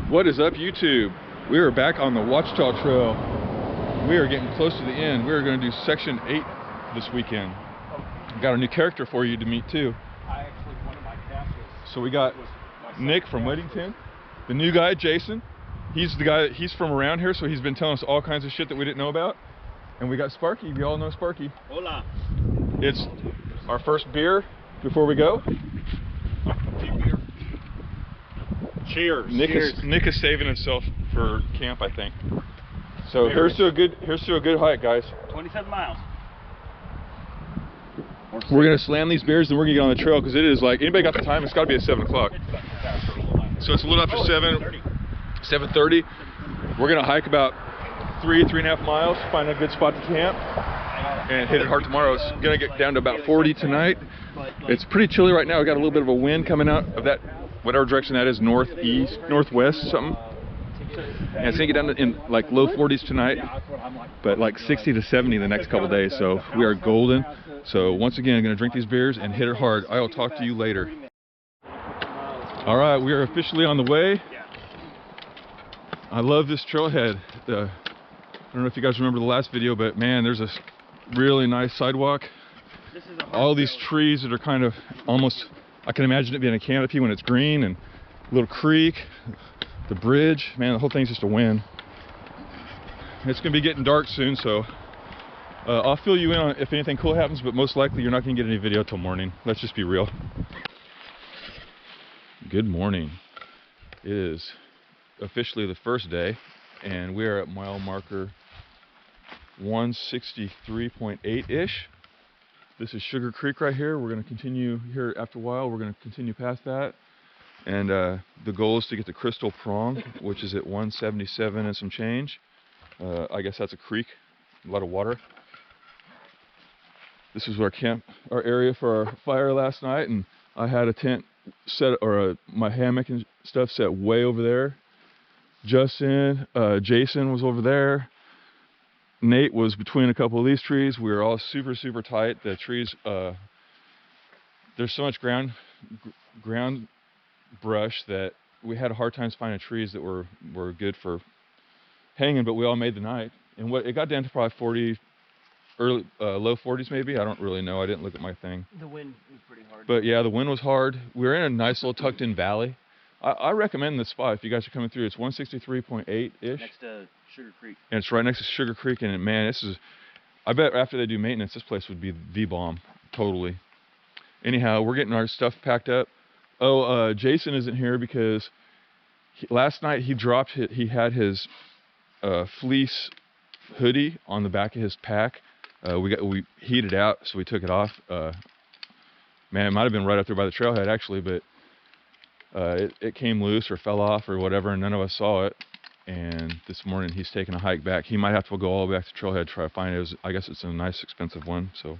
What is up, YouTube? We are back on the Ouachita Trail. We are getting close to the end. We are going to do section 8 this weekend. Got a new character for you to meet too. So we got Nick from Weddington, the new guy Jason. He's the guy. He's from around here, so he's been telling us all kinds of shit that we didn't know about. And we got Sparky. You all know Sparky. Hola. It's our first beer before we go. Cheers. Nick is saving himself for camp, I think. So here's to a good hike, guys. 27 miles. We're gonna slam these beers and we're gonna get on the trail because it is like, anybody got the time? It's got to be at 7 o'clock. So it's a little after 7:30. We're gonna hike about 3.5 miles, find a good spot to camp, and hit it hard tomorrow. It's gonna get down to about 40 tonight. It's pretty chilly right now. We got a little bit of a wind coming out of that, whatever direction that is, northeast, northwest, something. And it's gonna get down to in like low 40s tonight, but like 60 to 70 the next couple days. So we are golden. So once again, I'm gonna drink these beers and hit it hard. I will talk to you later. All right, we are officially on the way. I love this trailhead. I don't know if you guys remember the last video, but man, there's a really nice sidewalk. All these trees that are kind of almost, I can imagine it being a canopy when it's green, and a little creek, the bridge, man, the whole thing's just a win. It's gonna be getting dark soon, so I'll fill you in on if anything cool happens, but most likely you're not gonna get any video till morning. Let's just be real. Good morning. It is officially the first day, and we are at mile marker 163.8-ish. This is Sugar Creek right here. We're going to continue here after a while. We're going to continue past that. And the goal is to get to Crystal Prong, which is at 177 and some change. I guess that's a creek, a lot of water. This is our area for our fire last night, and I had a tent set, or my hammock and stuff set way over there. Jason was over there. Nate was between a couple of these trees. We were all super tight. The trees, there's so much ground brush that we had a hard time finding trees that were good for hanging, but we all made the night. And it got down to probably 40, low 40s maybe. I don't really know. I didn't look at my thing. The wind was pretty hard. But yeah, the wind was hard. We were in a nice little tucked in valley. I recommend this spot if you guys are coming through. It's 163.8-ish. Next to Sugar Creek. And it's right next to Sugar Creek, and man, this is, I bet after they do maintenance, this place would be the bomb, totally. Anyhow, we're getting our stuff packed up. Oh, Jason isn't here because last night he had his fleece hoodie on the back of his pack. We heated out, so we took it off. Man, it might have been right up there by the trailhead actually, but it came loose or fell off or whatever, and none of us saw it. And this morning he's taking a hike back. He might have to go all the way back to trailhead to try to find it. I guess it's a nice expensive one, so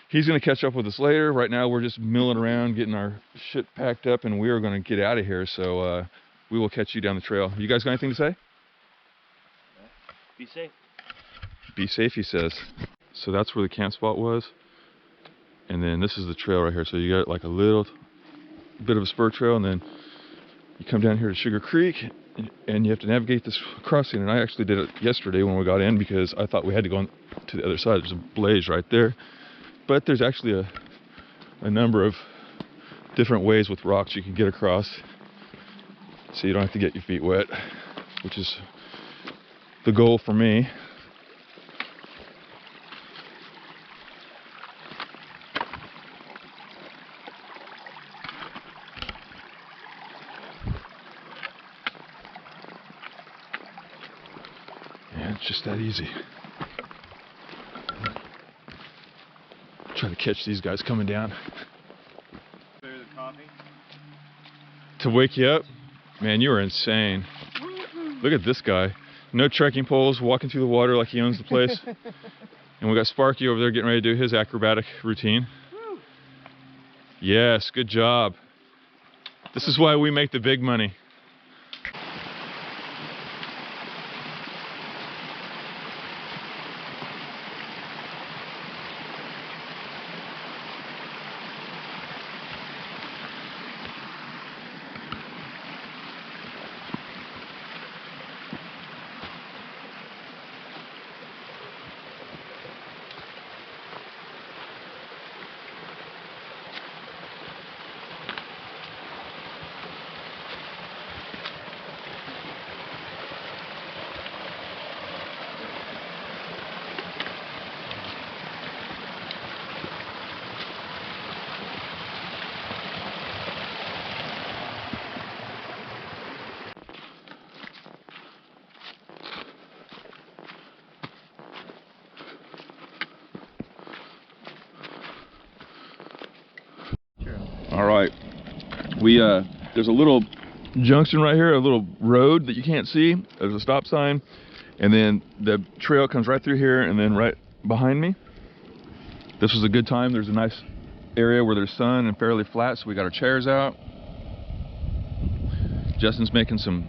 he's going to catch up with us later. Right now we're just milling around getting our shit packed up, and we are going to get out of here, so we will catch you down the trail. You guys got anything to say? Be safe. Be safe, he says. So that's where the camp spot was, and then this is the trail right here. So you got like a little bit of a spur trail, and then you come down here to Sugar Creek, and you have to navigate this crossing. And I actually did it yesterday when we got in because I thought we had to go on to the other side. There's a blaze right there, but there's actually a number of different ways with rocks you can get across, so you don't have to get your feet wet, which is the goal for me. It's just that easy. Try to catch these guys coming down. To wake you up? Man, you are insane. Look at this guy. No trekking poles, walking through the water like he owns the place. And we got Sparky over there getting ready to do his acrobatic routine. Yes, good job. This is why we make the big money. All right, there's a little junction right here, a little road that you can't see. There's a stop sign, and then the trail comes right through here, and then right behind me. This was a good time. There's a nice area where there's sun and fairly flat, so we got our chairs out. Justin's making some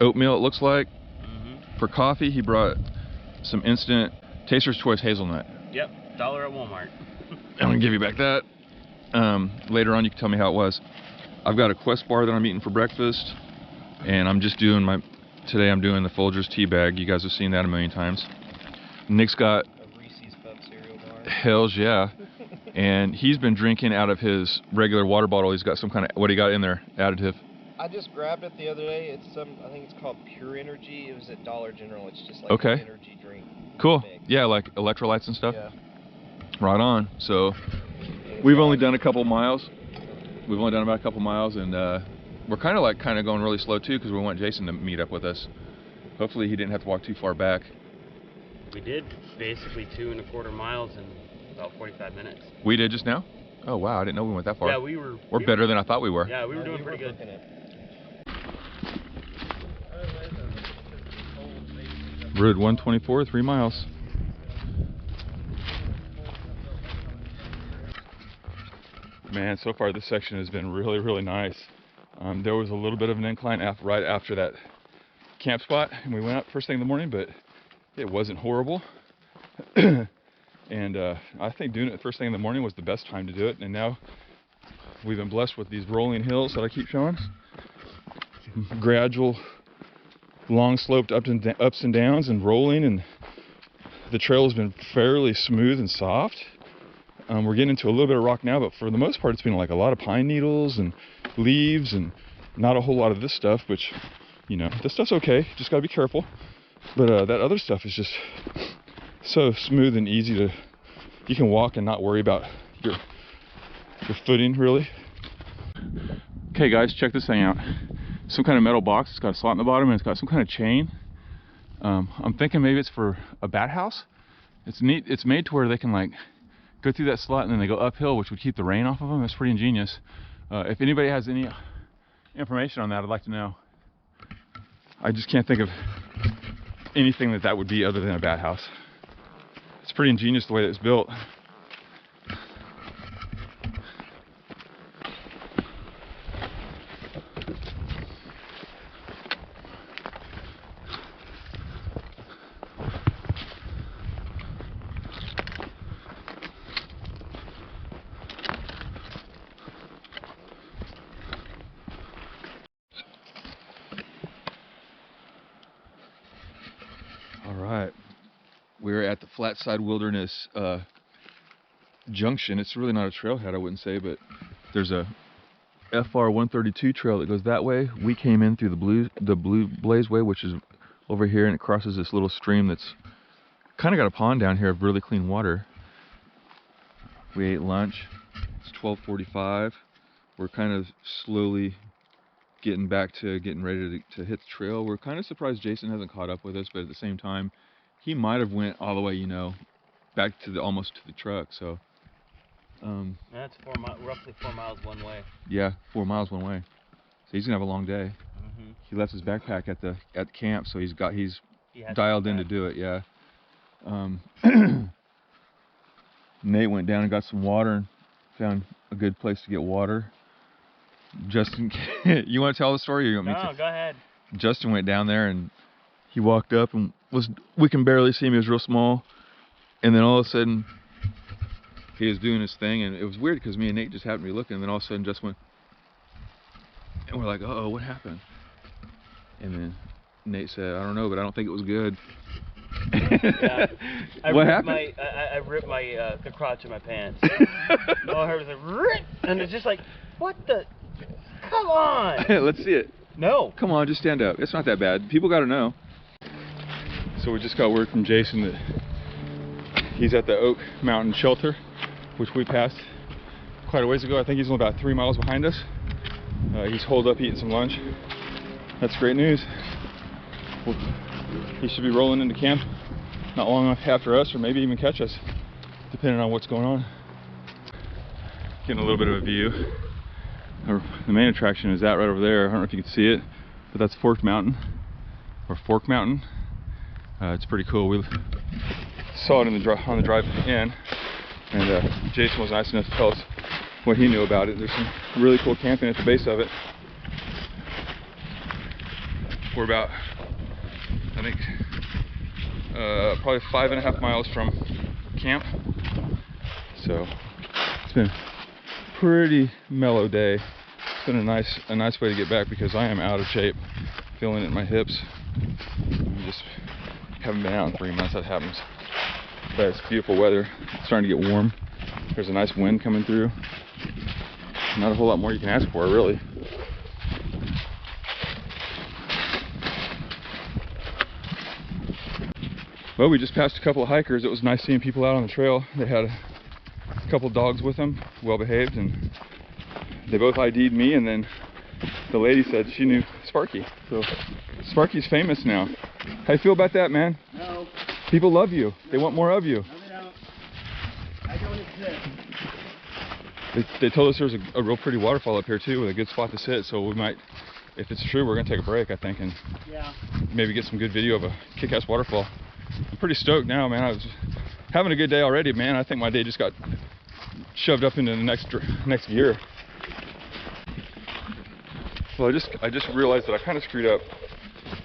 oatmeal, it looks like. For coffee, he brought some instant Taster's Choice hazelnut. Yep, $1 at Walmart. I'm gonna give you back that. Later on, you can tell me how it was. I've got a Quest bar that I'm eating for breakfast, and I'm just doing today I'm doing the Folgers tea bag. You guys have seen that a million times. Nick's got a Reese's Puff cereal bar. Hells yeah. And he's been drinking out of his regular water bottle. He's got some kind of, what he got in there, additive. I just grabbed it the other day. It's I think it's called Pure Energy. It was at Dollar General. It's just like an energy drink. Cool. Mix. Yeah, like electrolytes and stuff. Yeah. Right on. So we've only done a couple miles. We've only done about a couple miles, and we're kind of going really slow too, because we want Jason to meet up with us. Hopefully he didn't have to walk too far back. We did basically 2¼ miles in about 45 minutes. We did just now? Oh wow, I didn't know we went that far. Yeah, we're better than I thought we were. Yeah, we were doing pretty good. Road 124, 3 miles. Man, so far this section has been really, really nice. There was a little bit of an incline right after that camp spot, and we went up first thing in the morning, but it wasn't horrible. And I think doing it first thing in the morning was the best time to do it, and now we've been blessed with these rolling hills that I keep showing. Gradual, long sloped ups and downs and rolling, and the trail has been fairly smooth and soft. We're getting into a little bit of rock now, but for the most part it's been like a lot of pine needles and leaves and not a whole lot of this stuff, which, you know, this stuff's okay, just gotta be careful. But that other stuff is just so smooth and easy to, you can walk and not worry about your footing really. Okay guys, check this thing out. Some kind of metal box. It's got a slot in the bottom and it's got some kind of chain. I'm thinking maybe it's for a bat house. It's neat. It's made to where they can like go through that slot and then they go uphill, which would keep the rain off of them. That's pretty ingenious. If anybody has any information on that, I'd like to know. I just can't think of anything that would be other than a bat house. It's pretty ingenious the way that it's built. Alright, we're at the Flatside Wilderness Junction. It's really not a trailhead, I wouldn't say, but there's a FR 132 trail that goes that way. We came in through the Blue Blaze Way, which is over here, and it crosses this little stream that's kind of got a pond down here of really clean water. We ate lunch. It's 12:45. We're kind of slowly getting back to getting ready to hit the trail. We're kind of surprised Jason hasn't caught up with us, but at the same time, he might have went all the way, you know, back to almost to the truck. So that's roughly 4 miles one way. Yeah, 4 miles one way. So he's gonna have a long day. He left his backpack at the camp, so he's dialed in to do it. Yeah. Nate went down and got some water and found a good place to get water. Justin, you want to tell the story or you want me to? No, go ahead. Justin went down there and he walked up and we can barely see him, he was real small. And then all of a sudden, he was doing his thing, and it was weird because me and Nate just happened to be looking, and then all of a sudden Justin went, and we're like, uh-oh, what happened? And then Nate said, I don't know, but I don't think it was good. Yeah. What happened? I ripped the crotch of my pants. All I heard was a rip, and it's just like, what the? Come on! Let's see it. No. Come on, just stand up. It's not that bad. People got to know. So we just got word from Jason that he's at the Oak Mountain Shelter, which we passed quite a ways ago. I think he's only about 3 miles behind us. He's holed up eating some lunch. That's great news. Well, he should be rolling into camp not long after us, or maybe even catch us, depending on what's going on. Getting a little bit of a view. The main attraction is that right over there. I don't know if you can see it, but that's Fork Mountain, or Fork Mountain. It's pretty cool. We saw it on the drive in, and Jason was nice enough to tell us what he knew about it. There's some really cool camping at the base of it. We're about, I think, probably 5.5 miles from camp. So it's been a pretty mellow day. It's been a nice way to get back because I am out of shape, feeling it in my hips. I just haven't been out in 3 months. That happens. But it's beautiful weather. It's starting to get warm. There's a nice wind coming through. Not a whole lot more you can ask for, really. Well, we just passed a couple of hikers. It was nice seeing people out on the trail. They had a couple dogs with them, well behaved, and they both ID'd me, and then the lady said she knew Sparky. So Sparky's famous now. How you feel about that, man? No. People love you. They want more of you. No, they don't. I don't exist. They told us there's a real pretty waterfall up here too, with a good spot to sit. So we might, if it's true, we're gonna take a break, I think, and maybe get some good video of a kick-ass waterfall. I'm pretty stoked now, man. I was having a good day already, man. I think my day just got shoved up into the next gear. Well, I just realized that I kind of screwed up.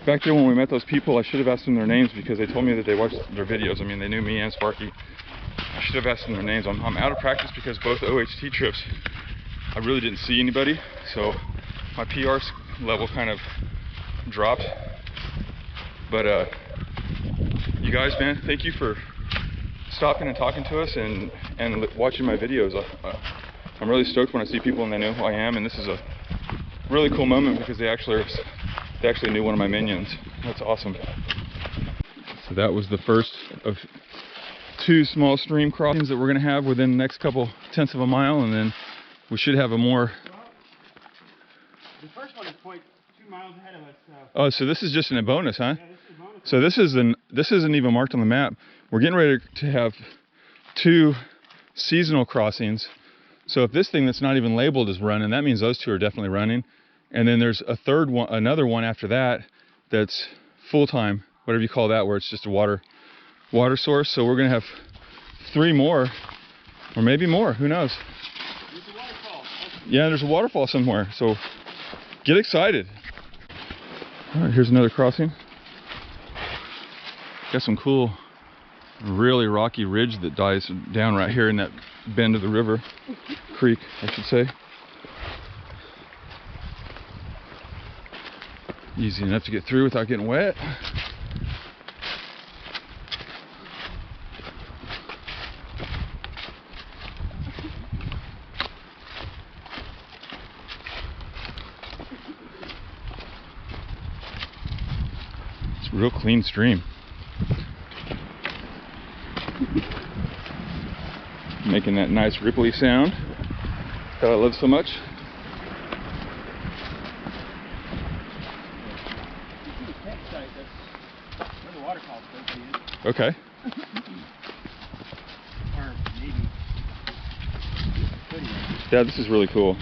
Back there when we met those people, I should have asked them their names because they told me that they watched their videos. I mean, they knew me and Sparky. I should have asked them their names. I'm out of practice because both OHT trips, I really didn't see anybody. So my PR level kind of dropped. But you guys, man, thank you for stopping and talking to us and watching my videos. I'm really stoked when I see people and they know who I am, and this is a really cool moment because they actually knew one of my minions. That's awesome. So that was the first of 2 small stream crossings that we're going to have within the next couple tenths of a mile, and then we should have a more. The first one is 0.2 miles ahead of us. Oh, so this is just a bonus, huh? Yeah, this is a bonus. So this isn't even marked on the map. We're getting ready to have 2 seasonal crossings. So if this thing that's not even labeled is running, that means those 2 are definitely running. And then there's a third one, another one after that, that's full-time, whatever you call that, where it's just a water source. So we're gonna have 3 more, or maybe more, who knows? There's a waterfall. Yeah, there's a waterfall somewhere, so get excited. All right, here's another crossing. Got some cool, really rocky ridge that dies down right here in that bend of the river, creek, I should say. Easy enough to get through without getting wet. It's a real clean stream. Making that nice ripply sound that I love so much. Okay. Yeah, this is really cool.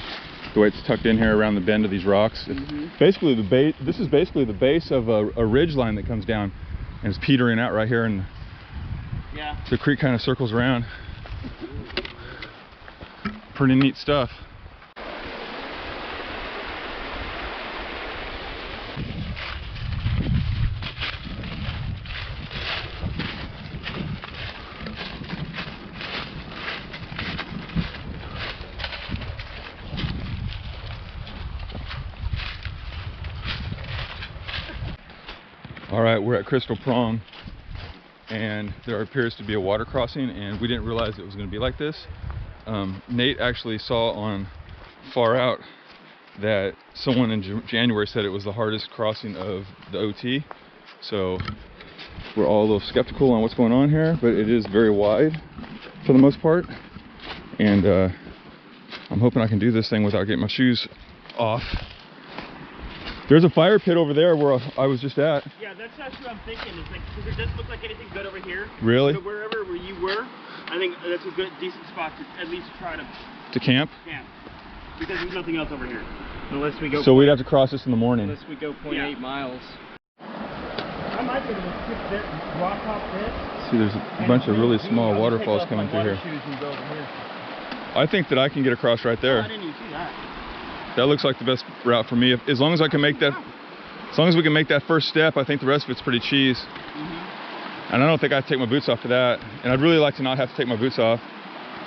The way it's tucked in here around the bend of these rocks. It's basically the base. This is basically the base of a ridge line that comes down and is petering out right here, and the creek kind of circles around. Pretty neat stuff. All right, we're at Crystal Prong, and there appears to be a water crossing, and we didn't realize it was going to be like this. Nate actually saw on Far Out that someone in January said it was the hardest crossing of the OT, so we're all a little skeptical on what's going on here, but it is very wide for the most part, and I'm hoping I can do this thing without getting my shoes off. There's a fire pit over there where I was just at. Yeah, that's what I'm thinking. It's like, because it doesn't look like anything good over here. Really? So where you were, I think that's a good, decent spot to at least try to camp. Camp. because there's nothing else over here. Unless we go. So we'd have to cross this in the morning. Unless we go 0.8 miles. I might be able to skip this, rock hop this. See, there's a bunch of really small waterfalls coming through here. I think that I can get across right there. Oh, I didn't even see that. That looks like the best route for me. As long as I can make that, as long as we can make that first step, I think the rest of it's pretty cheese. And I don't think I have to take my boots off for that. And I'd really like to not have to take my boots off.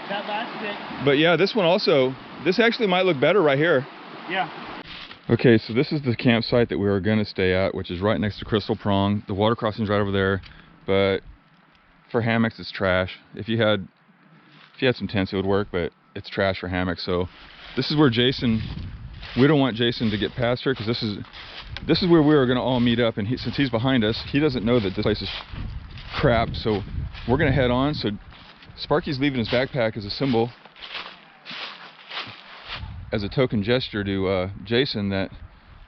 That last bit. But yeah, this one also, this actually might look better right here. Yeah. Okay, so this is the campsite that we are going to stay at, which is right next to Crystal Prong. The water crossing's right over there, but for hammocks it's trash. If you had some tents it would work, but it's trash for hammocks. So this is where Jason, we don't want Jason to get past here, because this is where we are going to all meet up. And since he's behind us, he doesn't know that this place is crap. So we're going to head on. So Sparky's leaving his backpack as a symbol, as a token gesture to Jason that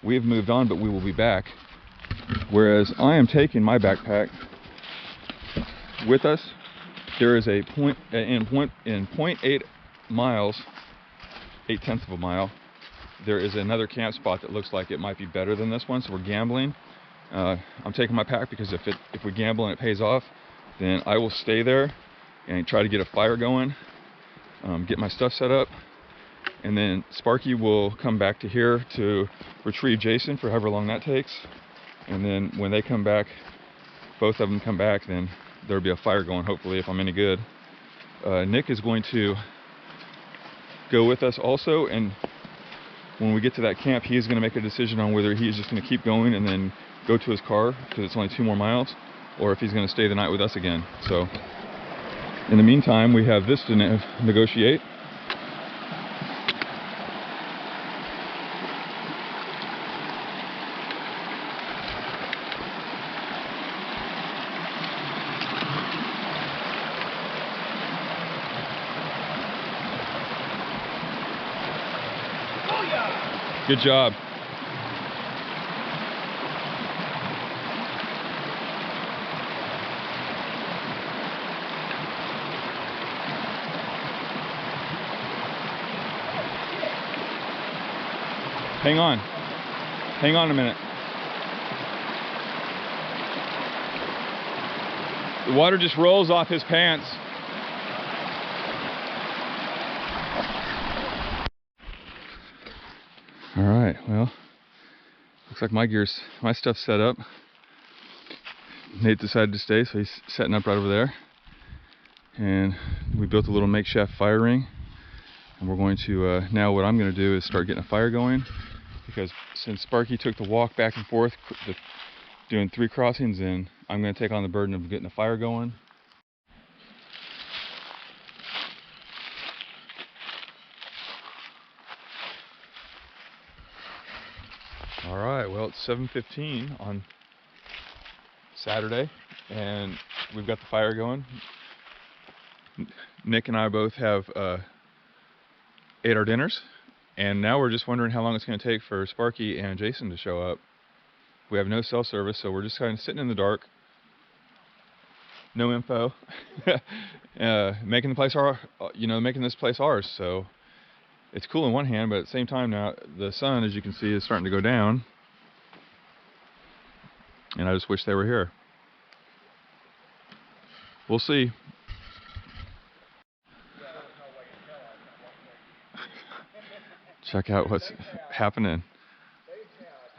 we have moved on, but we will be back. Whereas I am taking my backpack with us. There is a in 0.8 miles, 0.8 of a mile, there is another camp spot that looks like it might be better than this one, so we're gambling. I'm taking my pack because if we gamble and it pays off, then I will stay there and try to get a fire going, get my stuff set up, and then Sparky will come back to here to retrieve Jason for however long that takes. And then when they come back, both of them come back, then there'll be a fire going, hopefully, if I'm any good. Nick is going to go with us also, and when we get to that camp, he is going to make a decision on whether he is just going to keep going and then go to his car, because it's only 2 more miles, or if he's going to stay the night with us again. So in the meantime, we have this to negotiate. Good job. Hang on. Hang on a minute. The water just rolls off his pants. All right, well, looks like my stuff's set up. Nate decided to stay, so he's setting up right over there. And we built a little makeshift fire ring. And we're going to, now what I'm going to do is start getting a fire going. Because since Sparky took the walk back and forth, doing 3 crossings, and I'm going to take on the burden of getting a fire going. Alright, well, it's 7:15 on Saturday, and we've got the fire going. Nick and I both have ate our dinners, and now we're just wondering how long it's going to take for Sparky and Jason to show up. We have no cell service, so we're just kind of sitting in the dark. No info. Making the place making this place ours, so it's cool in one hand, but at the same time now, the sun, as you can see, is starting to go down. And I just wish they were here. We'll see. Check out what's happening.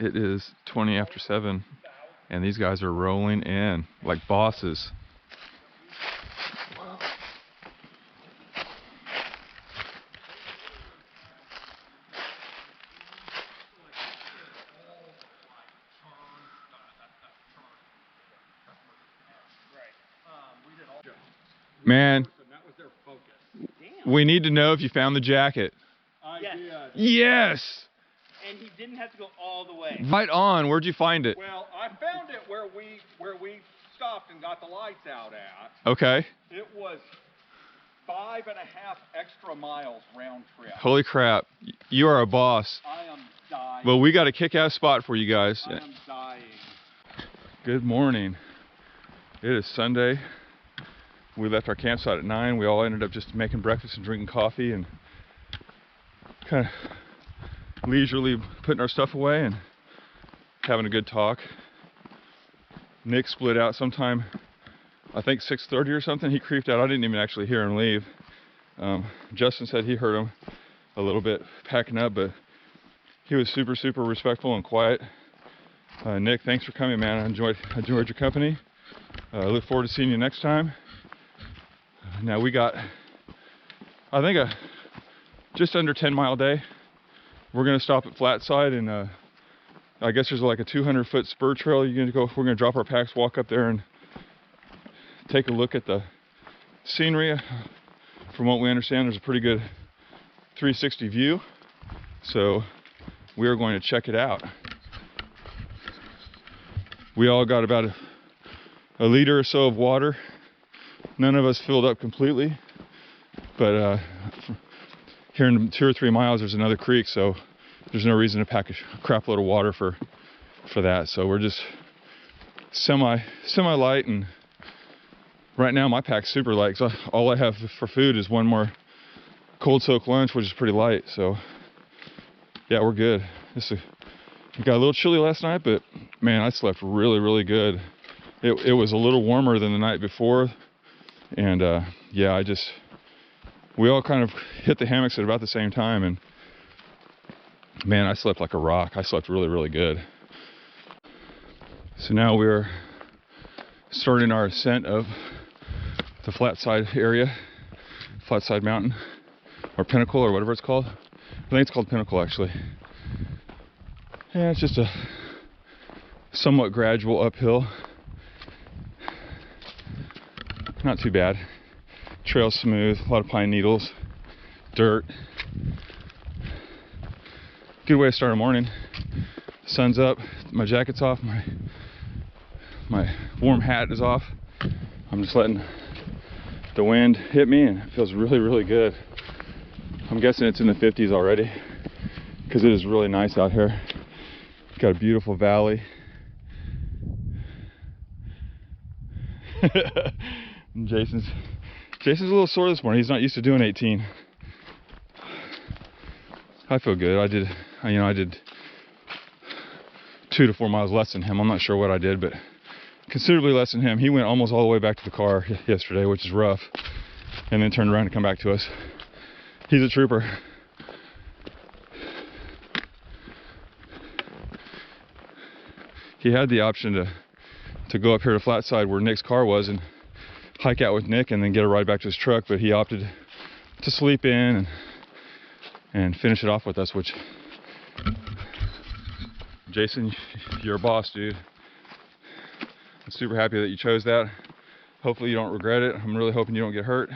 It is 20 after 7, and these guys are rolling in like bosses. Man, we need to know if you found the jacket. Yes. Yes! And he didn't have to go all the way. Right on. Where'd you find it? Well, I found it where we stopped and got the lights out at. Okay. It was 5.5 extra miles round trip. Holy crap. You are a boss. I am dying. Well, we got a kick-ass spot for you guys. I am dying. Good morning. It is Sunday. We left our campsite at 9. We all ended up just making breakfast and drinking coffee, and kind of leisurely putting our stuff away and having a good talk. Nick split out sometime, I think 6:30 or something. He creeped out. I didn't even actually hear him leave. Justin said he heard him a little bit packing up, but he was super, super respectful and quiet. Nick, thanks for coming, man. I enjoyed your company. I look forward to seeing you next time. Now we got, I think, a just under 10-mile day. We're gonna stop at Flatside, and I guess there's like a 200-foot spur trail. We're gonna drop our packs, walk up there, and take a look at the scenery. From what we understand, there's a pretty good 360 view, so we are going to check it out. We all got about a liter or so of water. None of us filled up completely, but here in 2 or 3 miles there's another creek, so there's no reason to pack a crap load of water for that. So we're just semi light, and right now my pack's super light, so all I have for food is one more cold soaked lunch, which is pretty light. So yeah, we're good. It got a little chilly last night, but man, I slept really, really good. It was a little warmer than the night before, and yeah, we all kind of hit the hammocks at about the same time, and man, I slept like a rock. I slept really, really good. So now we're starting our ascent of the Flatside area, Flatside Mountain, or Pinnacle, or whatever it's called. I think it's called Pinnacle, actually. Yeah, it's just a somewhat gradual uphill. Not too bad. Trail's smooth, a lot of pine needles, dirt. Good way to start a morning. Sun's up, my jacket's off, my warm hat is off. I'm just letting the wind hit me, and it feels really, really good. I'm guessing it's in the 50s already, because it is really nice out here. Got a beautiful valley. Jason's a little sore this morning. He's not used to doing 18. I feel good. I did 2 to 4 miles less than him. I'm not sure what I did, but considerably less than him. He went almost all the way back to the car yesterday, which is rough, and then turned around to come back to us. He's a trooper. He had the option to go up here to Flatside where Nick's car was and hike out with Nick and then get a ride back to his truck, but he opted to sleep in and finish it off with us, which, Jason, you're a boss, dude. I'm super happy that you chose that. Hopefully you don't regret it. I'm really hoping you don't get hurt,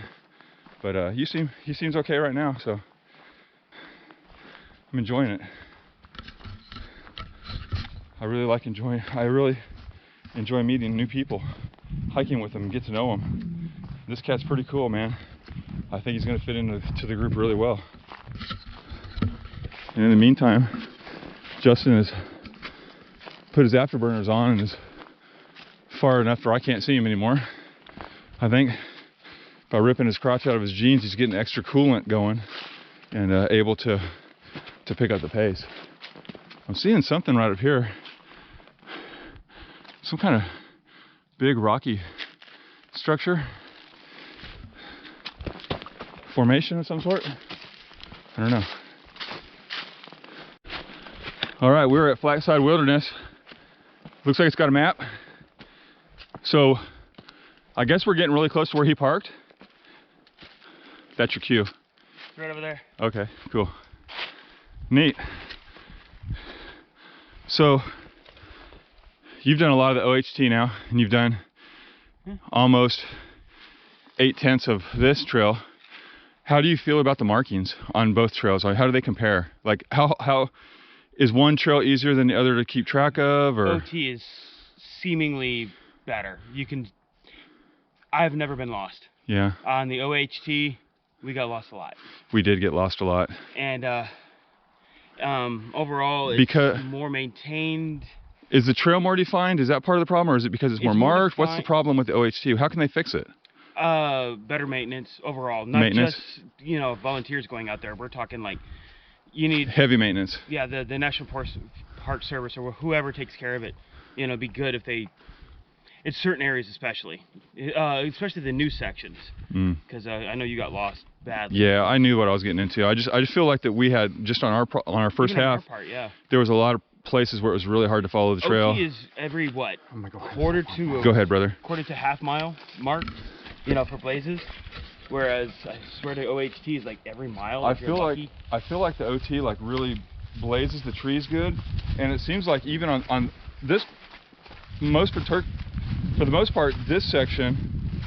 but he seems okay right now, so I'm enjoying it. I really enjoy meeting new people, hiking with them, and get to know them. This cat's pretty cool, man. I think he's gonna fit into the group really well. And in the meantime, Justin has put his afterburners on and is far enough where I can't see him anymore. I think by ripping his crotch out of his jeans, he's getting extra coolant going and able to pick up the pace. I'm seeing something right up here. Some kind of big rocky structure. Formation of some sort. I don't know. All right, we're at Flatside Wilderness. Looks like it's got a map. So I guess we're getting really close to where he parked. That's your cue. It's right over there. Okay, cool. Neat. So you've done a lot of the OHT now, and you've done almost 8/10 of this trail. How do you feel about the markings on both trails? Like, how do they compare? Like, how is one trail easier than the other to keep track of? Or OT is seemingly better. I've never been lost. Yeah. On the OHT, we got lost a lot. We did get lost a lot. And overall, it's more maintained. Is the trail more defined? Is that part of the problem, or is it because it's more marked? What's the problem with the OHT? How can they fix it? Better maintenance overall. Not just, volunteers going out there. We're talking like, you need heavy maintenance. Yeah, the National Park Service or whoever takes care of it, you know, it'd be good if they, in certain areas especially the new sections, because I know you got lost badly. Yeah, I knew what I was getting into. I just feel like that we had just on our first Even on half, our part, yeah. there was a lot of places where it was really hard to follow the trail. OT is every what? Oh my God. Quarter to Go ahead, brother. Quarter to half mile mark, you know, for blazes. Whereas I swear to OHT is like every mile. I feel like the OT like really blazes the trees good, and it seems like even on this for the most part, this section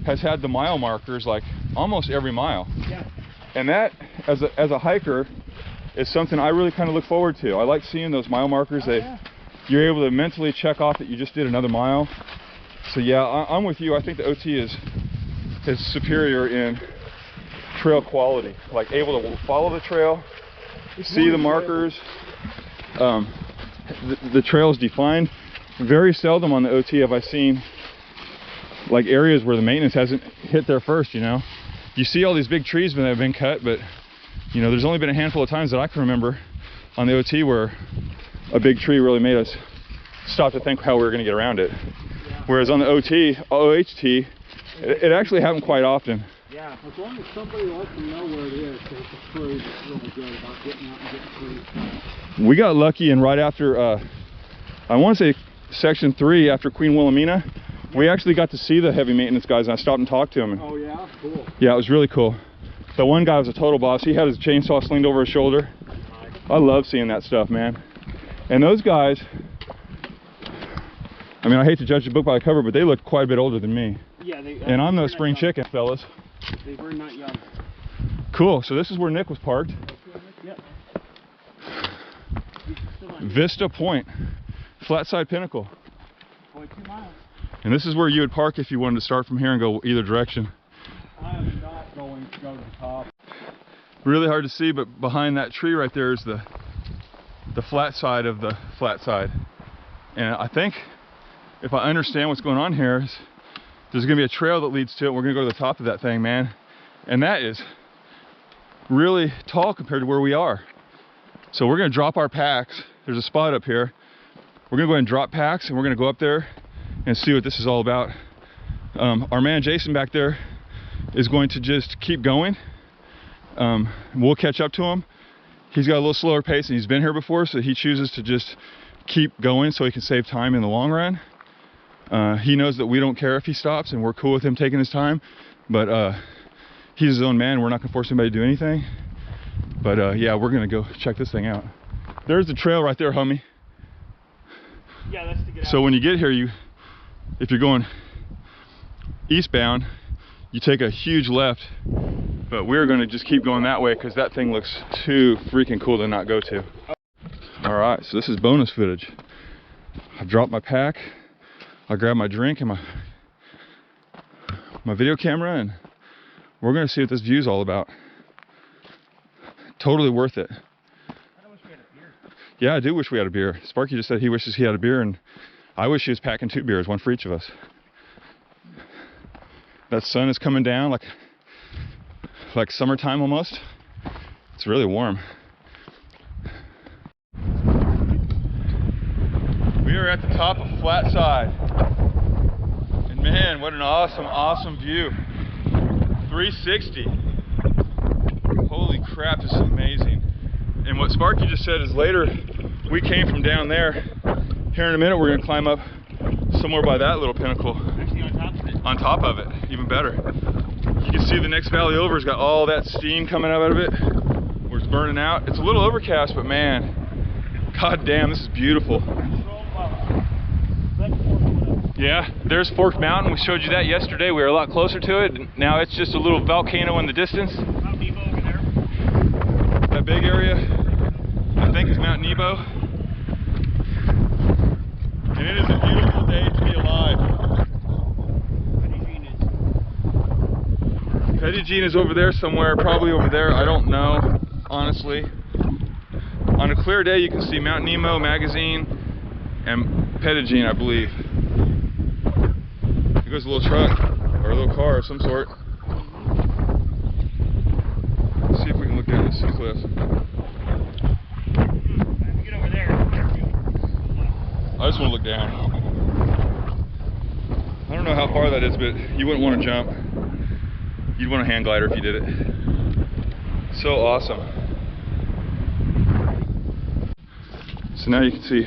has had the mile markers like almost every mile. Yeah. And that, as a hiker, is something I really kind of look forward to. I like seeing those mile markers. You're able to mentally check off that you just did another mile. So yeah, I'm with you. I think the OT is superior in trail quality. Like able to follow the trail, see the markers. The trail is defined. Very seldom on the OT have I seen like areas where the maintenance hasn't hit there first, you know. You see all these big trees that have been cut, but you know, there's only been a handful of times that I can remember on the OT where a big tree really made us stop to think how we were going to get around it. Yeah. Whereas on the OHT, it actually happened quite often. Yeah, as long as somebody lets them know where it is, it's a tree that's really good about getting out and getting trees. We got lucky, and right after, I want to say section 3, after Queen Wilhelmina, we actually got to see the heavy maintenance guys, and I stopped and talked to them. Oh yeah? Cool. Yeah, it was really cool. The one guy was a total boss. He had his chainsaw slinged over his shoulder. I love seeing that stuff, man. And those guys, I mean, I hate to judge the book by the cover, but they look quite a bit older than me. Yeah, and I'm no spring chicken, fellas. They were not young. Cool, so this is where Nick was parked. Yep. Vista Point, Flatside Pinnacle. 0.2 miles. And this is where you would park if you wanted to start from here and go either direction. I am not going to go to the top. Really hard to see, but behind that tree right there is the flat side of the flat side. And I think, if I understand what's going on here, is there's going to be a trail that leads to it. We're going to go to the top of that thing, man. And that is really tall compared to where we are. So we're going to drop our packs. There's a spot up here. We're going to go ahead and drop packs, and we're going to go up there and see what this is all about. Our man Jason back there is going to just keep going. We'll catch up to him. He's got a little slower pace, and he's been here before, so he chooses to just keep going so he can save time in the long run. He knows that we don't care if he stops, and we're cool with him taking his time, but he's his own man. We're not going to force anybody to do anything. But yeah, we're going to go check this thing out. There's the trail right there, homie. Yeah, that's to get out. So when you get here, if you're going eastbound, you take a huge left, but we're going to just keep going that way because that thing looks too freaking cool to not go to. Alright, so this is bonus footage. I dropped my pack, I grabbed my drink and my video camera, and we're going to see what this view is all about. Totally worth it. I wish we had a beer. Yeah, I do wish we had a beer. Sparky just said he wishes he had a beer, and I wish he was packing 2 beers, one for each of us. That sun is coming down like summertime almost. It's really warm. We are at the top of Flatside. And man, what an awesome view. 360. Holy crap, this is amazing. And what Sparky just said is later we came from down there. Here in a minute we're going to climb up somewhere by that little pinnacle. Actually on top of it. On top of it, even better. You can see the next valley over has got all that steam coming out of it where it's burning out. It's a little overcast, but man, god damn, this is beautiful. Yeah, there's Forked Mountain. We showed you that yesterday. We were a lot closer to it. Now it's just a little volcano in the distance. Mount Nebo over there. That big area, I think, is Mount Nebo. And it is a beautiful day to be alive. Pettigene is over there somewhere, probably over there. I don't know, honestly. On a clear day, you can see Mount Nemo, Magazine, and Pettigene, I believe. There goes a little truck, or a little car of some sort. Let's see if we can look down the sea cliff. I just want to look down. I don't know how far that is, but you wouldn't want to jump. You'd want a hang glider if you did it. So awesome. So now you can see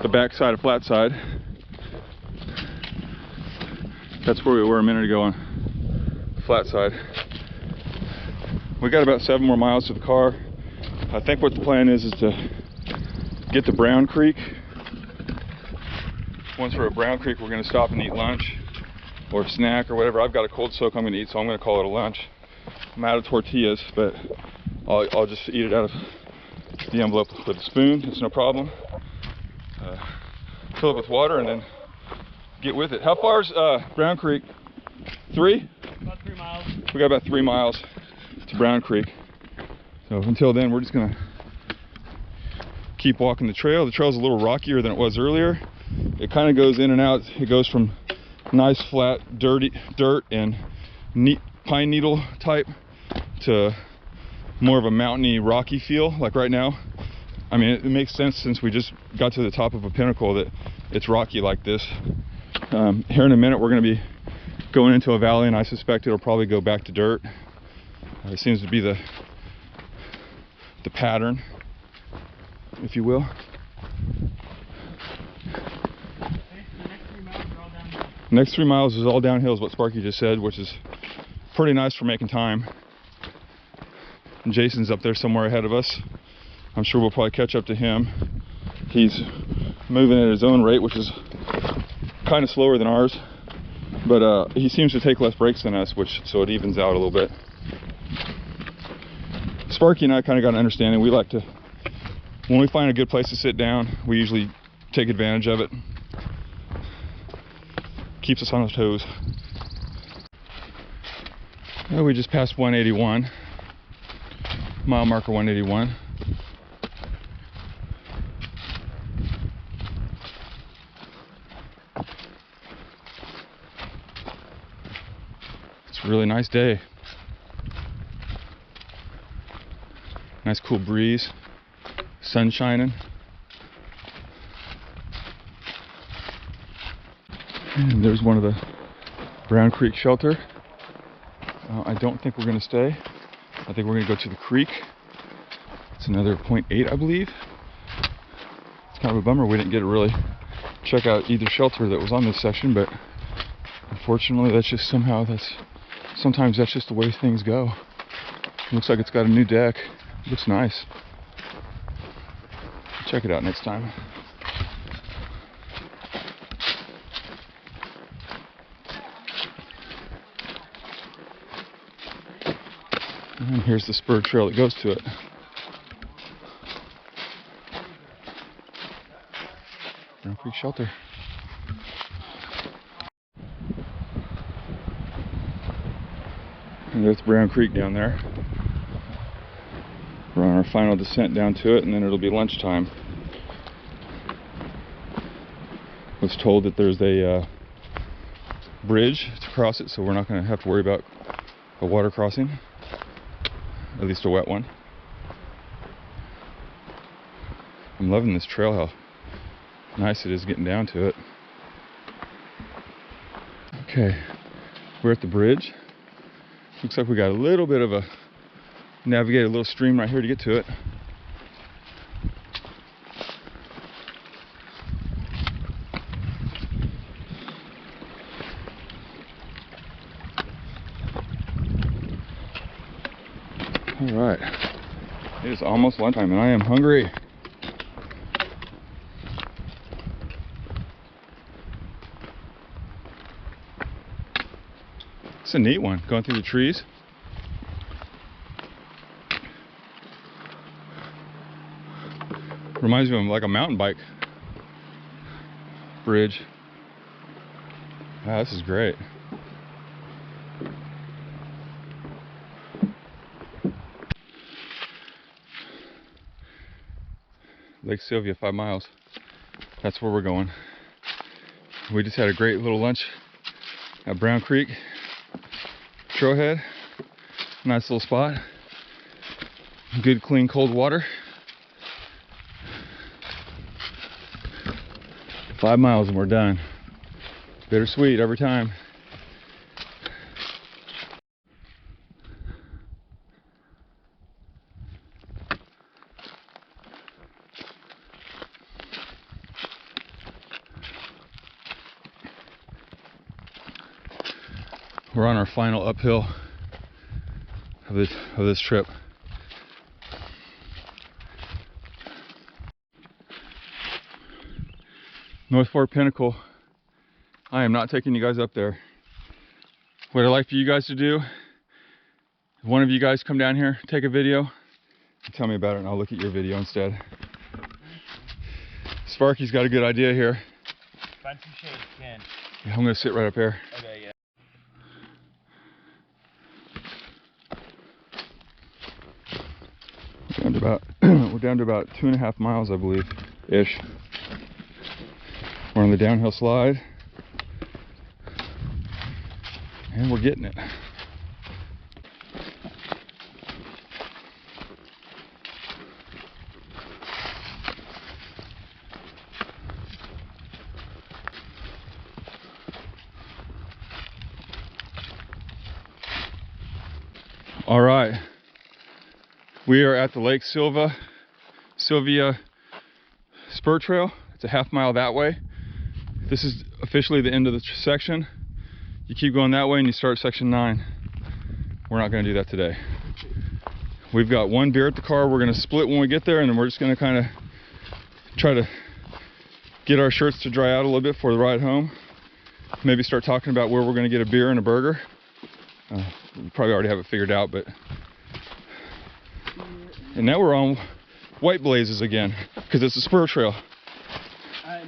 the back side of Flatside. That's where we were a minute ago on Flatside. We got about 7 more miles to the car. I think what the plan is to get to Brown Creek. Once we're at Brown Creek, we're going to stop and eat lunch or a snack or whatever. I've got a cold soak I'm going to eat, so I'm going to call it a lunch. I'm out of tortillas, but I'll just eat it out of the envelope with a spoon. It's no problem. Fill it with water and then get with it. How far is Brown Creek? 3? About 3 miles. We got about 3 miles to Brown Creek. So until then, we're just gonna keep walking the trail. The trail's a little rockier than it was earlier. It kind of goes in and out. It goes from nice flat dirt and neat pine needle type to more of a mountainy rocky feel like right now. I mean, it makes sense since we just got to the top of a pinnacle that it's rocky like this. Here in a minute we're going to be going into a valley, and I suspect it'll probably go back to dirt. It seems to be the pattern, if you will. Next 3 miles is all downhill, is what Sparky just said, which is pretty nice for making time. And Jason's up there somewhere ahead of us. I'm sure we'll probably catch up to him. He's moving at his own rate, which is kind of slower than ours, but he seems to take less breaks than us, so it evens out a little bit. Sparky and I kind of got an understanding. We like to, when we find a good place to sit down, we usually take advantage of it. Keeps us on our toes. Well, we just passed 181, mile marker 181. It's a really nice day. Nice cool breeze, sun shining. And there's one of the Brown Creek shelter. I don't think we're going to stay. I think we're going to go to the creek. It's another 0.8, I believe. It's kind of a bummer we didn't get to really check out either shelter that was on this section, but unfortunately that's just sometimes that's just the way things go. It looks like it's got a new deck. It looks nice. Check it out next time. And here's the spur trail that goes to it. Brown Creek Shelter. And there's Brown Creek down there. We're on our final descent down to it, and then it'll be lunchtime. Was told that there's a bridge to cross it, so we're not going to have to worry about a water crossing, at least a wet one. I'm loving this trail, how nice it is getting down to it. Okay, we're at the bridge. Looks like we got a little bit of a navigate a little stream right here to get to it. All right, it is almost lunchtime and I am hungry. It's a neat one, going through the trees. Reminds me of like a mountain bike bridge. Wow, this is great. Lake Sylvia, 5 miles. That's where we're going. We just had a great little lunch at Brown Creek Trailhead. Nice little spot. Good, clean, cold water. 5 miles and we're done. Bittersweet every time. We're on our final uphill of this trip. North Fork Pinnacle. I am not taking you guys up there. What I'd like for you guys to do, if one of you guys come down here, take a video, and tell me about it, and I'll look at your video instead. Sparky's got a good idea here. Find some shade, Ken. Yeah, I'm gonna sit right up here. Okay, yeah. We're down to about 2.5 miles, I believe, ish. We're on the downhill slide, and we're getting it. All right, we are at the Lake Sylvia Spur Trail. It's a half mile that way. This is officially the end of the section. You keep going that way and you start section 9. We're not going to do that today. We've got one beer at the car. We're going to split when we get there, and then we're just going to kind of try to get our shirts to dry out a little bit for the ride home. Maybe start talking about where we're going to get a beer and a burger. We probably already have it figured out, but... And now we're on White Blazes again, because it's a spur trail.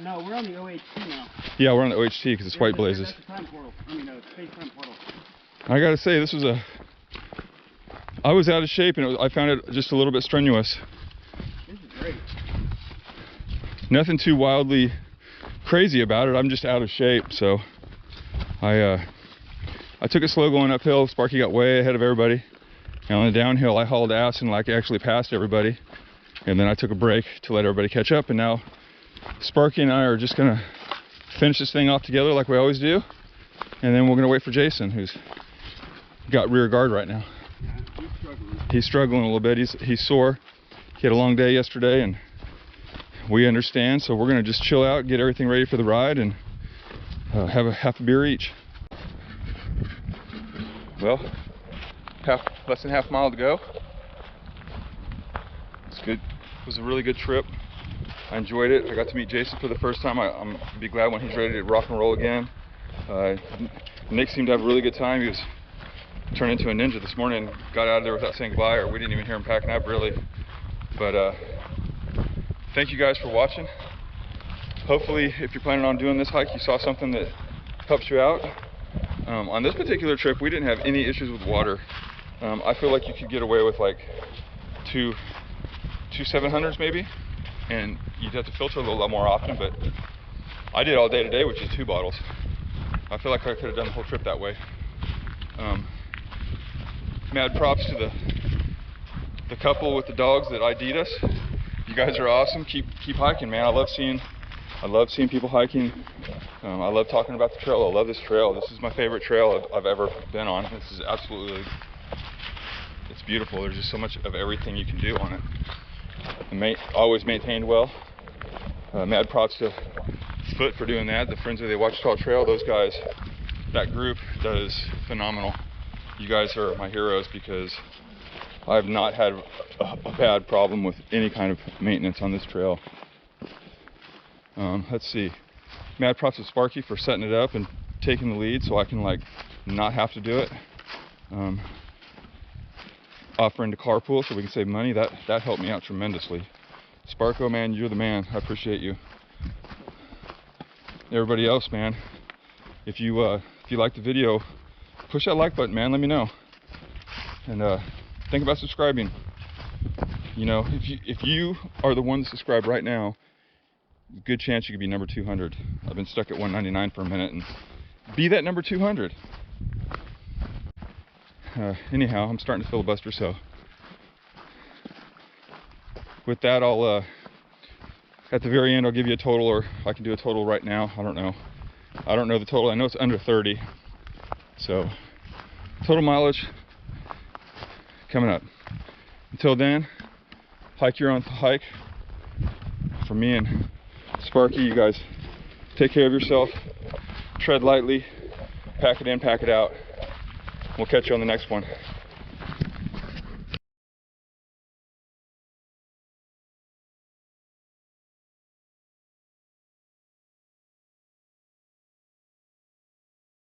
No, we're on the OHT now. Yeah, we're on the OHT because it's White Blazes. That's the time portal. I mean, space time portal. I gotta say, this was I was out of shape, and I found it just a little bit strenuous. This is great. Nothing too wildly crazy about it. I'm just out of shape, so I took it slow going uphill. Sparky got way ahead of everybody, and on the downhill, I hauled ass and actually passed everybody. And then I took a break to let everybody catch up, and now Sparky and I are just gonna finish this thing off together like we always do, and then we're gonna wait for Jason, who's got rear guard right now. He's struggling a little bit. He's sore. He had a long day yesterday, and we understand. So we're gonna just chill out, get everything ready for the ride, and have half a beer each. Well, less than half mile to go. It's good. It was a really good trip. I enjoyed it. I got to meet Jason for the first time. I'm be glad when he's ready to rock and roll again. Nick seemed to have a really good time. He was turned into a ninja this morning. Got out of there without saying goodbye, or we didn't even hear him packing up really. But thank you guys for watching. Hopefully, if you're planning on doing this hike, you saw something that helps you out. On this particular trip, we didn't have any issues with water. I feel like you could get away with like two 700s maybe, and you'd have to filter a lot more often, but I did all day today, which is 2 bottles. I feel like I could have done the whole trip that way. Mad props to the couple with the dogs that ID'd us. You guys are awesome. Keep hiking, man. I love seeing people hiking. I love talking about the trail. I love this trail. This is my favorite trail I've ever been on. This is absolutely, it's beautiful. There's just so much of everything you can do on it. Always maintained well. Mad props to Foot for doing that. The Friends of the Ouachita Trail, those guys, that group does phenomenal. You guys are my heroes because I've not had a bad problem with any kind of maintenance on this trail. Let's see. Mad props to Sparky for setting it up and taking the lead so I can not have to do it. Offering to carpool so we can save money, that helped me out tremendously. Sparko, man, you're the man. I appreciate you. Everybody else, man, if you like the video, push that like button, man. Let me know. And think about subscribing. You know, if you are the one to subscribe right now, good chance you could be number 200. I've been stuck at 199 for a minute, and be that number 200. Anyhow, I'm starting to filibuster, so with that, I'll At the very end, I'll give you a total, or I can do a total right now. I don't know. I don't know the total. I know it's under 30. So, total mileage coming up. Until then, hike your own hike. For me and Sparky, you guys take care of yourself. Tread lightly. Pack it in, pack it out. We'll catch you on the next one.